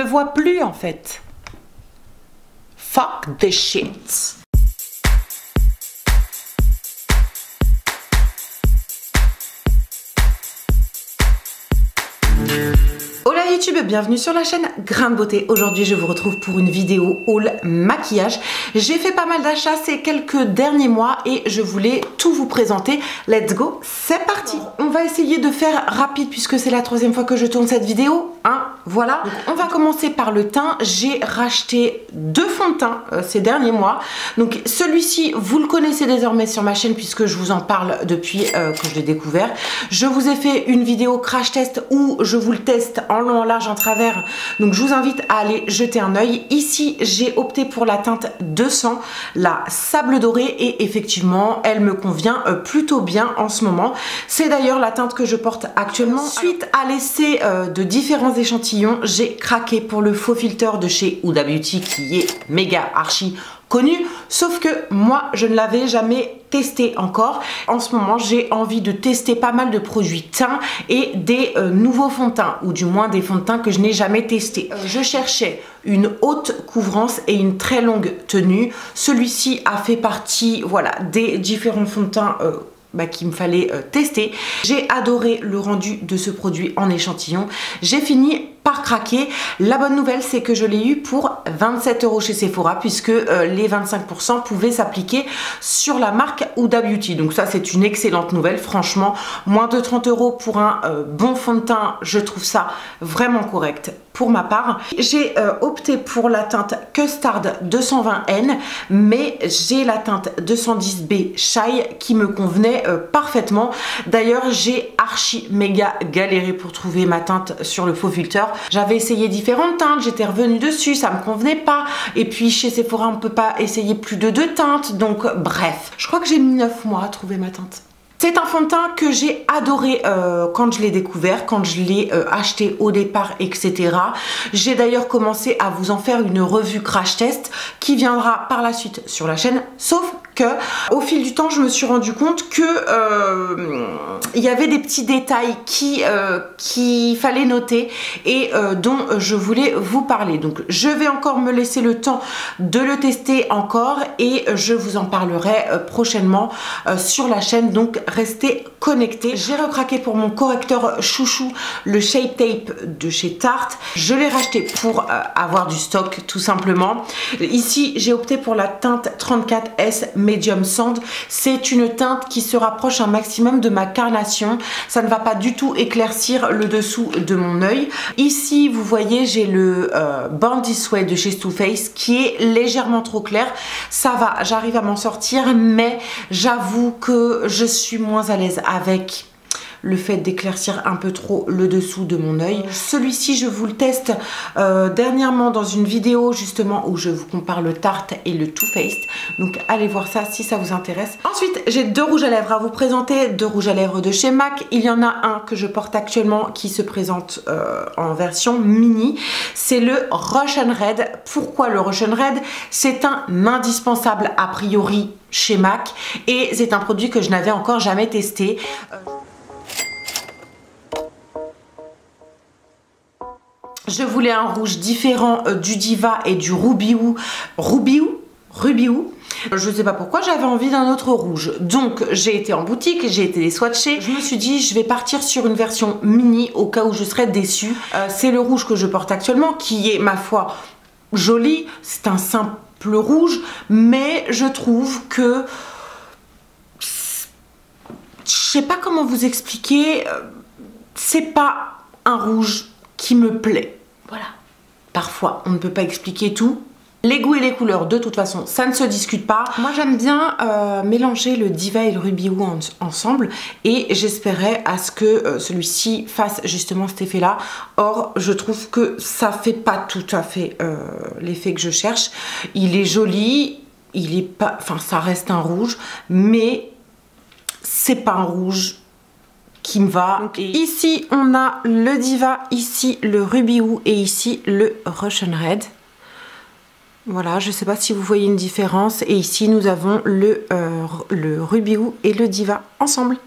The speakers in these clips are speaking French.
me vois plus en fait. Fuck the shit. Hola YouTube, bienvenue sur la chaîne Grain de Beauté. Aujourd'hui je vous retrouve pour une vidéo haul maquillage. J'ai fait pas mal d'achats ces quelques derniers mois et je voulais tout vous présenter. Let's go, c'est parti. On va essayer de faire rapide puisque c'est la troisième fois que je tourne cette vidéo. Voilà, donc on va commencer par le teint. J'ai racheté deux fonds de teint ces derniers mois. Donc celui-ci, vous le connaissez désormais sur ma chaîne puisque je vous en parle depuis que je l'ai découvert. Je vous ai fait une vidéo crash test où je vous le teste en long, en large, en travers. Donc je vous invite à aller jeter un œil. Ici, j'ai opté pour la teinte 200, la sable doré, et effectivement, elle me convient plutôt bien en ce moment. C'est d'ailleurs la teinte que je porte actuellement. Suite à l'essai de différents échantillons, j'ai craqué pour le faux filter de chez Huda Beauty qui est méga archi connu, sauf que moi je ne l'avais jamais testé encore. En ce moment j'ai envie de tester pas mal de produits teint et des nouveaux fonds de teint, ou du moins des fonds de teint que je n'ai jamais testé. Je cherchais une haute couvrance et une très longue tenue. Celui-ci a fait partie, voilà, des différents fonds de teint qu'il me fallait tester. J'ai adoré le rendu de ce produit en échantillon. J'ai fini par craquer. La bonne nouvelle, c'est que je l'ai eu pour 27 € chez Sephora puisque les 25% pouvaient s'appliquer sur la marque Huda Beauty. Donc ça, c'est une excellente nouvelle. Franchement, moins de 30 € pour un bon fond de teint, je trouve ça vraiment correct pour ma part. J'ai opté pour la teinte Custard 220N, mais j'ai la teinte 210B Shy qui me convenait parfaitement. D'ailleurs, j'ai archi méga galéré pour trouver ma teinte sur le faux filter. J'avais essayé différentes teintes, j'étais revenue dessus, ça me convenait pas. Et puis chez Sephora, on peut pas essayer plus de 2 teintes. Donc bref, je crois que j'ai mis 9 mois à trouver ma teinte. C'est un fond de teint que j'ai adoré quand je l'ai découvert, quand je l'ai acheté au départ, etc. J'ai d'ailleurs commencé à vous en faire une revue crash test qui viendra par la suite sur la chaîne, sauf que au fil du temps je me suis rendu compte que il y avait des petits détails qu'il fallait noter et dont je voulais vous parler. Donc je vais encore me laisser le temps de le tester encore et je vous en parlerai prochainement sur la chaîne, donc restez connectés. J'ai recraqué pour mon correcteur chouchou, le Shape Tape de chez Tarte. Je l'ai racheté pour avoir du stock tout simplement. Ici j'ai opté pour la teinte 34S Medium Sand. C'est une teinte qui se rapproche un maximum de ma carnation. Ça ne va pas du tout éclaircir le dessous de mon œil. Ici vous voyez, j'ai le Born This Way de chez Too Faced qui est légèrement trop clair. Ça va, j'arrive à m'en sortir, mais j'avoue que je suis moins à l'aise avec le fait d'éclaircir un peu trop le dessous de mon œil. Celui-ci, je vous le teste dernièrement dans une vidéo justement où je vous compare le Tarte et le Too Faced. Donc allez voir ça si ça vous intéresse. Ensuite, j'ai deux rouges à lèvres à vous présenter, deux rouges à lèvres de chez MAC. Il y en a un que je porte actuellement qui se présente en version mini. C'est le Russian Red. Pourquoi le Russian Red? C'est un indispensable a priori chez MAC et c'est un produit que je n'avais encore jamais testé. Je voulais un rouge différent du Diva et du Ruby Woo. Je ne sais pas pourquoi j'avais envie d'un autre rouge. Donc j'ai été en boutique, j'ai été les swatcher. Je me suis dit je vais partir sur une version mini au cas où je serais déçue. C'est le rouge que je porte actuellement qui est ma foi joli. C'est un simple rouge, mais je trouve que je sais pas comment vous expliquer. C'est pas un rouge qui me plaît. Voilà. Parfois, on ne peut pas expliquer tout. Les goûts et les couleurs, de toute façon, ça ne se discute pas. Moi, j'aime bien mélanger le Diva et le Ruby Woo ensemble et j'espérais à ce que celui-ci fasse justement cet effet-là. Or, je trouve que ça fait pas tout à fait l'effet que je cherche. Il est joli, il est pas... Enfin, ça reste un rouge, mais c'est pas un rouge qui me va. Donc, ici on a le Diva, ici le Ruby Woo et ici le Russian Red. Voilà, je ne sais pas si vous voyez une différence. Et ici nous avons le Ruby Woo et le Diva ensemble.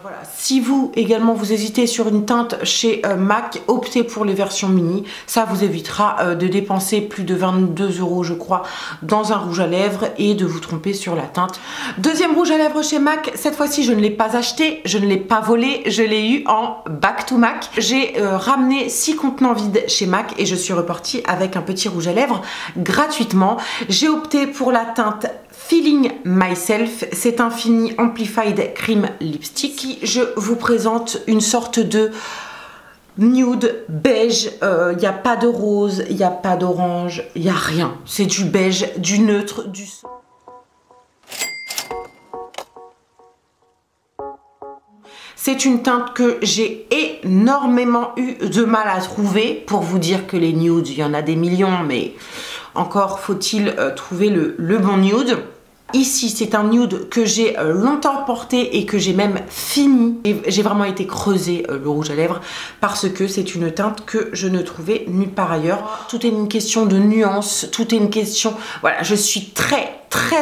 Voilà. Si vous également vous hésitez sur une teinte chez MAC, optez pour les versions mini. Ça vous évitera de dépenser plus de 22 € je crois dans un rouge à lèvres et de vous tromper sur la teinte. Deuxième rouge à lèvres chez MAC. Cette fois-ci je ne l'ai pas acheté, je ne l'ai pas volé, je l'ai eu en back to MAC. J'ai ramené 6 contenants vides chez MAC et je suis repartie avec un petit rouge à lèvres gratuitement. J'ai opté pour la teinte Feeling Myself, c'est un Fini Amplified Cream Lipstick. Je vous présente une sorte de nude beige, il n'y a pas de rose, il n'y a pas d'orange, il n'y a rien. C'est du beige, du neutre, du... C'est une teinte que j'ai énormément eu de mal à trouver. Pour vous dire que les nudes, il y en a des millions, mais encore faut-il trouver le bon nude. Ici, c'est un nude que j'ai longtemps porté et que j'ai même fini. J'ai vraiment été creuser le rouge à lèvres parce que c'est une teinte que je ne trouvais nulle part ailleurs. Tout est une question de nuance, tout est une question... Voilà, je suis très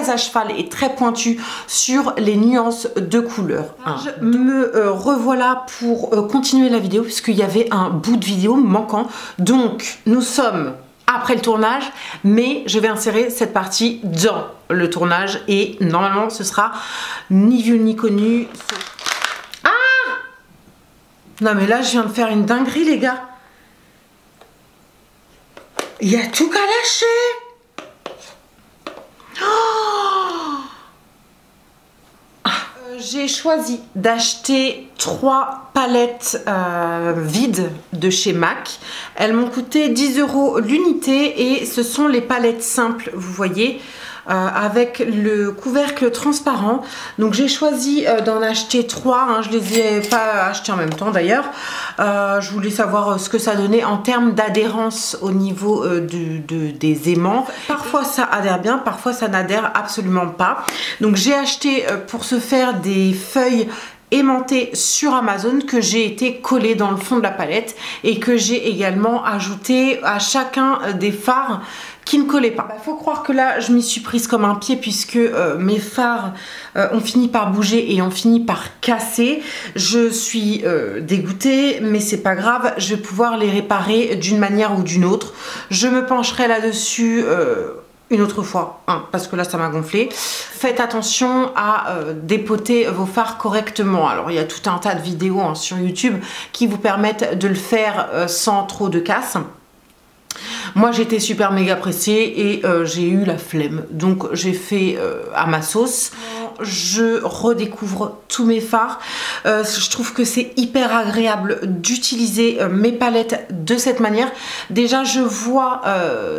à cheval et très pointue sur les nuances de couleurs. Je me revoilà pour continuer la vidéo puisqu'il y avait un bout de vidéo manquant. Donc, nous sommes... après le tournage, mais je vais insérer cette partie dans le tournage et normalement ce sera ni vu ni connu. Ah! Non mais là je viens de faire une dinguerie les gars. Il y a tout qu'à lâcher. J'ai choisi d'acheter 3 palettes vides de chez MAC. Elles m'ont coûté 10 € l'unité et ce sont les palettes simples, vous voyez, avec le couvercle transparent. Donc j'ai choisi d'en acheter 3, hein, je les ai pas achetés en même temps d'ailleurs. Je voulais savoir ce que ça donnait en termes d'adhérence au niveau des aimants. Parfois ça adhère bien, parfois ça n'adhère absolument pas. Donc j'ai acheté pour se faire des feuilles aimantées sur Amazon que j'ai été collée dans le fond de la palette et que j'ai également ajouté à chacun des fards qui ne collaient pas. Faut croire que là je m'y suis prise comme un pied puisque mes fards ont fini par bouger et ont fini par casser. Je suis dégoûtée mais c'est pas grave, je vais pouvoir les réparer d'une manière ou d'une autre. Je me pencherai là-dessus une autre fois, hein, parce que là ça m'a gonflé. Faites attention à dépoter vos fards correctement. Alors il y a tout un tas de vidéos hein, sur YouTube qui vous permettent de le faire sans trop de casse. Moi j'étais super méga pressée et j'ai eu la flemme, donc j'ai fait à ma sauce. Je redécouvre tous mes fards. Je trouve que c'est hyper agréable d'utiliser mes palettes de cette manière. Déjà je vois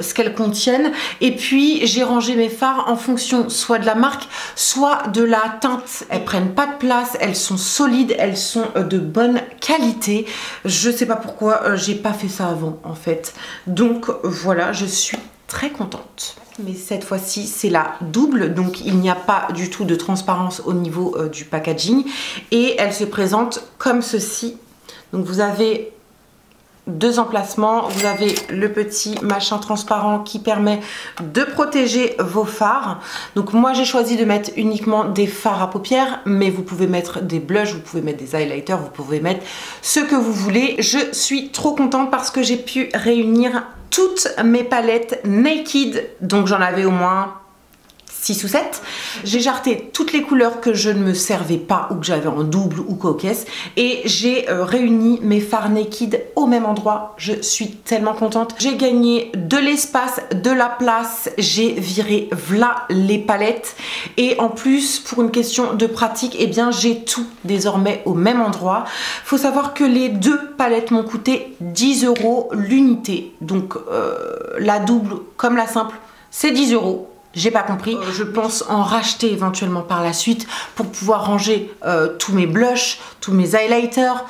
ce qu'elles contiennent et puis j'ai rangé mes fards en fonction soit de la marque, soit de la teinte. Elles prennent pas de place, elles sont solides, elles sont de bonne qualité. Je sais pas pourquoi j'ai pas fait ça avant en fait. Donc voilà, je suis très contente. Mais cette fois-ci c'est la double, donc il n'y a pas du tout de transparence au niveau du packaging et elle se présente comme ceci. Donc vous avez 2 emplacements, vous avez le petit machin transparent qui permet de protéger vos fards. Donc moi j'ai choisi de mettre uniquement des fards à paupières, mais vous pouvez mettre des blushs, vous pouvez mettre des highlighters, vous pouvez mettre ce que vous voulez. Je suis trop contente parce que j'ai pu réunir toutes mes palettes Naked, donc j'en avais au moins 6 ou 7. J'ai jarté toutes les couleurs que je ne me servais pas ou que j'avais en double ou coquesse et j'ai réuni mes fards Naked au même endroit. Je suis tellement contente. J'ai gagné de l'espace, de la place, j'ai viré v'là les palettes et en plus pour une question de pratique, eh bien j'ai tout désormais au même endroit. Faut savoir que les 2 palettes m'ont coûté 10 € l'unité. Donc la double comme la simple, c'est 10 €. J'ai pas compris. Je pense en racheter éventuellement par la suite pour pouvoir ranger tous mes blushs, tous mes highlighters,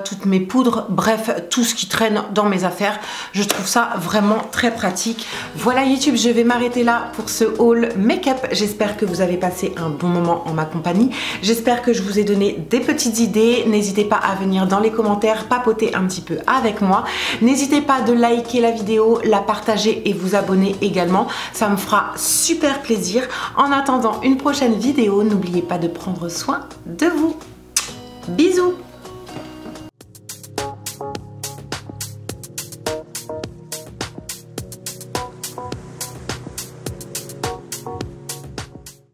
toutes mes poudres, bref, tout ce qui traîne dans mes affaires. Je trouve ça vraiment très pratique. Voilà YouTube, je vais m'arrêter là pour ce haul make-up. J'espère que vous avez passé un bon moment en ma compagnie. J'espère que je vous ai donné des petites idées. N'hésitez pas à venir dans les commentaires papoter un petit peu avec moi. N'hésitez pas de liker la vidéo, la partager et vous abonner également. Ça me fera super plaisir. En attendant une prochaine vidéo, n'oubliez pas de prendre soin de vous. Bisous!